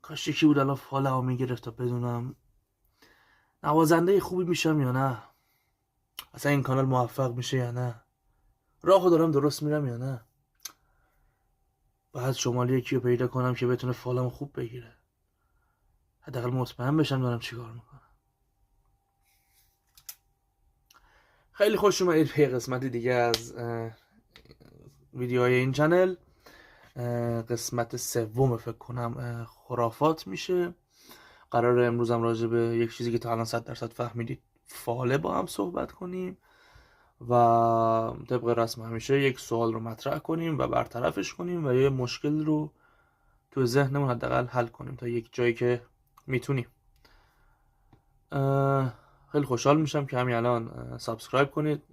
کاش یکی بود الان فالمو میگرفت تا بدونم نوازنده خوبی میشم یا نه، اصلا این کانال موفق میشه یا نه، راهو دارم درست میرم یا نه. باید شمالی یکی رو پیدا کنم که بتونه فالمو خوب بگیره، حداقل مطمئن بشم دارم چیکار میکنم. خیلی خوش اومدید به قسمت دیگه از ویدیوهای این چنل. قسمت سوم فکر کنم خرافات میشه. قراره امروزم راجع به یک چیزی که تا الان 100% فهمیدید فاله با هم صحبت کنیم و طبق رسم همیشه یک سوال رو مطرح کنیم و برطرفش کنیم و یه مشکل رو تو ذهنمون حداقل حل کنیم تا یک جایی که میتونیم. خیلی خوشحال میشم که همین الان سابسکرایب کنید.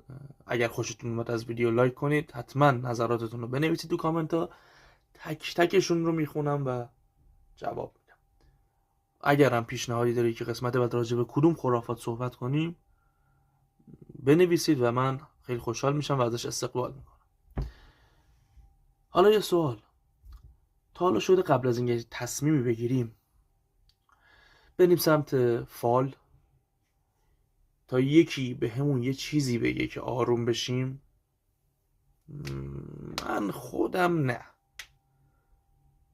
اگر خوشتون اومد از ویدیو لایک کنید. حتما نظراتتون رو بنویسید تو کامنت ها، تک تکشون رو میخونم و جواب میدم. اگر هم پیشنهادی دارید که قسمت بعد راجع به کدوم خرافات صحبت کنیم بنویسید و من خیلی خوشحال میشم و ازش استقبال میکنم. حالا یه سوال، تا حالا شده قبل از اینکه تصمیمی بگیریم بریم سمت فال تا یکی به همون یه چیزی بگه که آروم بشیم؟ من خودم نه،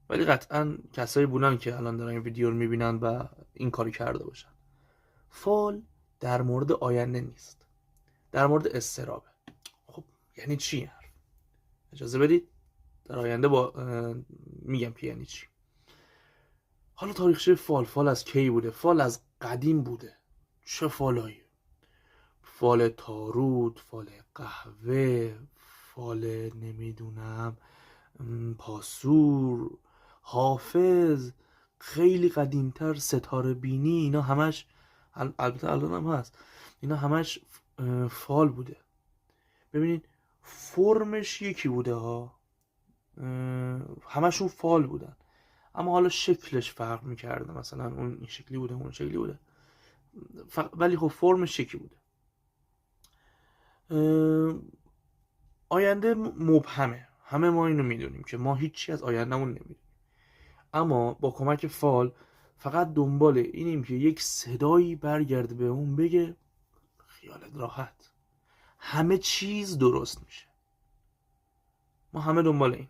ولی قطعا کسایی بودن که الان دارن این ویدیو رو میبینن و این کاری کرده باشن. فال در مورد آینده نیست، در مورد استرابه. خب یعنی چی حرف؟ اجازه بدید در آینده با میگم که یعنی چی. حالا تاریخچه فال از کی بوده؟ فال از قدیم بوده. چه فالایی؟ فال تاروت، فال قهوه، فال نمیدونم پاسور، حافظ، خیلی قدیمتر ستاره بینی، اینا همش البته الان هم هست، اینا همش فال بوده. ببینید فرمش یکی بوده ها، همشون فال بودن، اما حالا شکلش فرق میکرده، مثلا اون این شکلی بوده اون شکلی بوده، ولی خب فرمش یکی بوده. آینده مبهمه، همه ما اینو میدونیم که ما هیچی از آیندهمون نمیدونیم، اما با کمک فال فقط دنبال اینیم که یک صدایی برگرده به اون بگه خیالت راحت، همه چیز درست میشه. ما همه دنبال اینیم.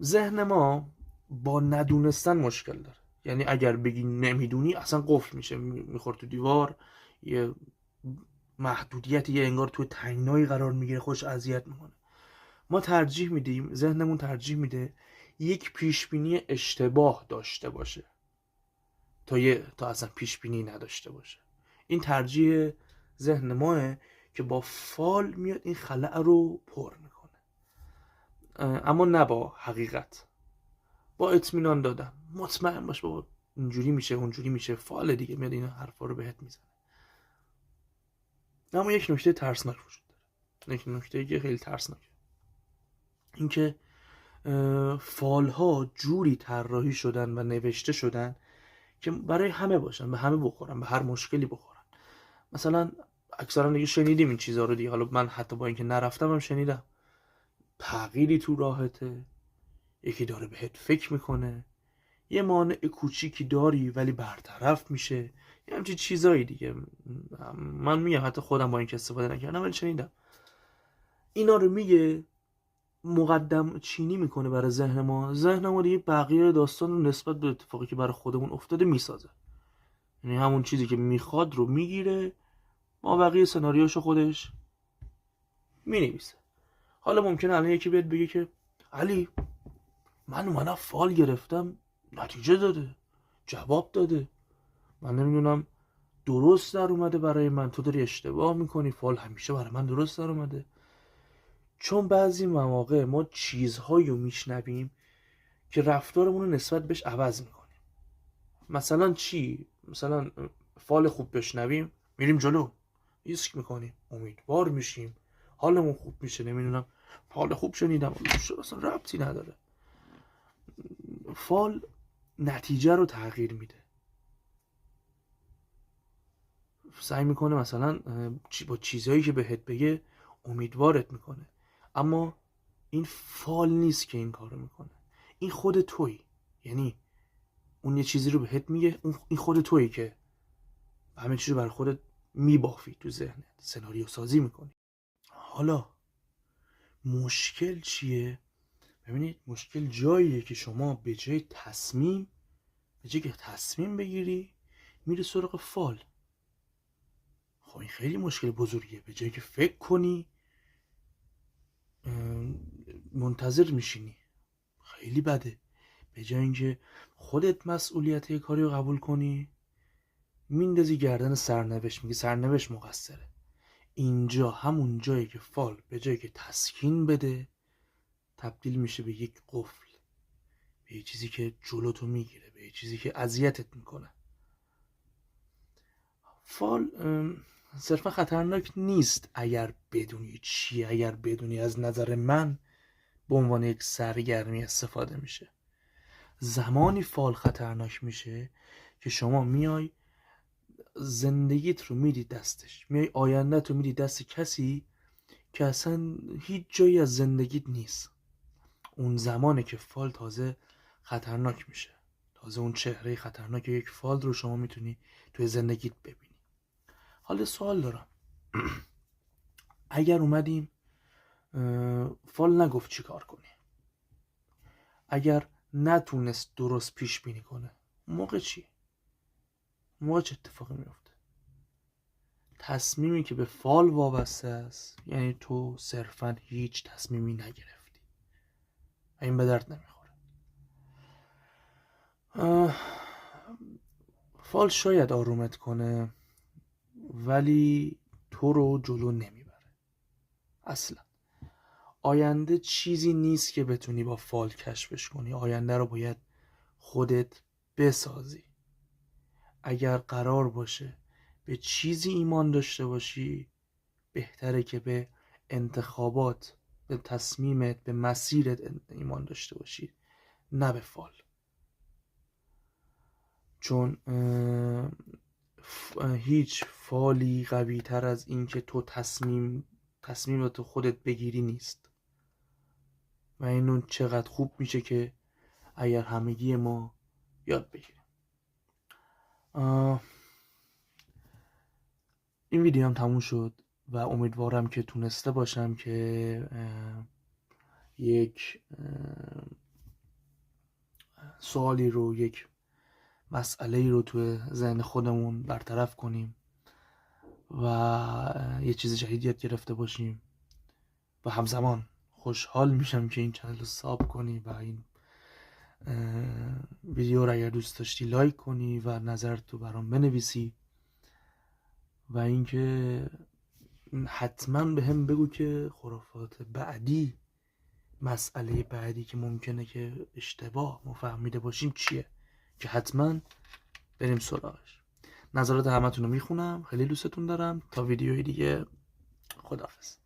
ذهن ما با ندونستن مشکل داره، یعنی اگر بگی نمیدونی اصلا قفل میشه، میخور تو دیوار، یه محدودیت، یه انگار توی تنگنایی قرار میگیره، خوش اذیت میکنه. ما ترجیح میدیم، ذهنمون ترجیح میده یک پیشبینی اشتباه داشته باشه تا اصلا پیشبینی نداشته باشه. این ترجیح ذهن ماه که با فال میاد این خلأ رو پر میکنه، اما نه با حقیقت، با اطمینان دادن. مطمئن باش بابا اینجوری میشه اونجوری میشه، فال دیگه میاد این حرفا رو بهت میزنه. اما یک نکته ترسناک وجود داره، یک نکته که خیلی ترسناکه، اینکه فالها جوری طراحی شدن و نوشته شدن که برای همه باشن، به همه بخورن، به هر مشکلی بخورن. مثلا اکثرا دیگه شنیدیم این چیزها رو دیگه، حالا من حتی با اینکه نرفتم هم شنیدم. تغییری تو راهته، یکی داره بهت فکر میکنه، یه مانع کوچیکی داری ولی برطرف میشه، یه همچین چیزایی دیگه. من میگم حتی خودم با اینکه استفاده نکردم ولی شنیدم. اینا رو میگه، مقدم چینی میکنه برای ذهن ما. ذهن ما دیگه بقیه داستان رو نسبت به اتفاقی که برای خودمون افتاده میسازه، یعنی همون چیزی که میخواد رو میگیره، ما بقیه سناریوشو خودش مینویسه. حالا ممکنه الان یکی بیاد بگه که علی من فال گرفتم نتیجه داده، جواب داده، من نمیدونم درست در اومده برای من، تو داری اشتباه میکنی، فال همیشه برای من درست در اومده. چون بعضی مواقع ما چیزهایی رو میشنویم که رفتارمون رو نسبت بهش عوض میکنیم. مثلا چی؟ مثلا فال خوب بشنویم میریم جلو، ریسک میکنیم، امیدوار میشیم، حالمون خوب میشه. نمیدونم فال خوب شنیدم، اصلا ربطی نداره. فال نتیجه رو تغییر میده، سعی میکنه مثلا با چیزهایی که بهت بگه امیدوارت میکنه، اما این فال نیست که این کارو میکنه، این خود تویی. یعنی اون یه چیزی رو بهت میگه، این خود تویی که همه چیز رو بر خودت میبافی، تو ذهنت سناریو سازی میکنی. حالا مشکل چیه؟ ببینید مشکل جاییه که شما به جای که تصمیم بگیری میری سراغ فال. خب این خیلی مشکل بزرگیه. به جایی که فکر کنی منتظر میشینی، خیلی بده. به جای اینکه خودت مسئولیت کاری رو قبول کنی میندازی گردن سرنوشت، میگی سرنوشت مقصره. اینجا همون جایی که فال به جایی که تسکین بده تبدیل میشه به یک قفل، به یه چیزی که جلوتو میگیره، به یه چیزی که اذیتت میکنه. فال صرفا خطرناک نیست اگر بدونی چیه، اگر بدونی از نظر من به عنوان یک سرگرمی استفاده میشه. زمانی فال خطرناک میشه که شما میای زندگیت رو میدی دستش، میای آیندهت رو میدی دست کسی که اصلا هیچ جایی از زندگیت نیست. اون زمانه که فال تازه خطرناک میشه، تازه اون چهره خطرناک یک فال رو شما میتونی توی زندگیت ببینی. حالا سوال دارم اگر اومدیم فال نگفت چی کار کنی، اگر نتونست درست پیش بینی کنه، موقع چی؟ موقع چه اتفاقی میفته؟ تصمیمی که به فال وابسته است یعنی تو صرفا هیچ تصمیمی نگرفتی، این به درد نمیخوره. فال شاید آرومت کنه ولی تو رو جلو نمیبره. اصلا آینده چیزی نیست که بتونی با فال کشفش کنی. آینده رو باید خودت بسازی. اگر قرار باشه به چیزی ایمان داشته باشی بهتره که به انتخابات، به تصمیمت، به مسیرت ایمان داشته باشی، نه به فال. چون هیچ فالی قوی تر از این که تو تصمیمت خودت بگیری نیست. و اینون چقدر خوب میشه که اگر همگی ما یاد بگیریم. این ویدیو هم تموم شد و امیدوارم که تونسته باشم که یک سوالی رو، یک مسئله رو توی ذهن خودمون برطرف کنیم و یه چیز جدید یاد گرفته باشیم. و همزمان خوشحال میشم که این چنل رو ساب کنی و این ویدیو رو اگر دوست داشتی لایک کنی و نظرت رو برام بنویسی و اینکه حتما به هم بگو که خرافات بعدی، مسئله بعدی که ممکنه که اشتباه ما فهمیده باشیم چیه، که حتما بریم سراغش. نظرات همتون رو میخونم. خیلی دوستتون دارم. تا ویدیوی دیگه، خداحافظ.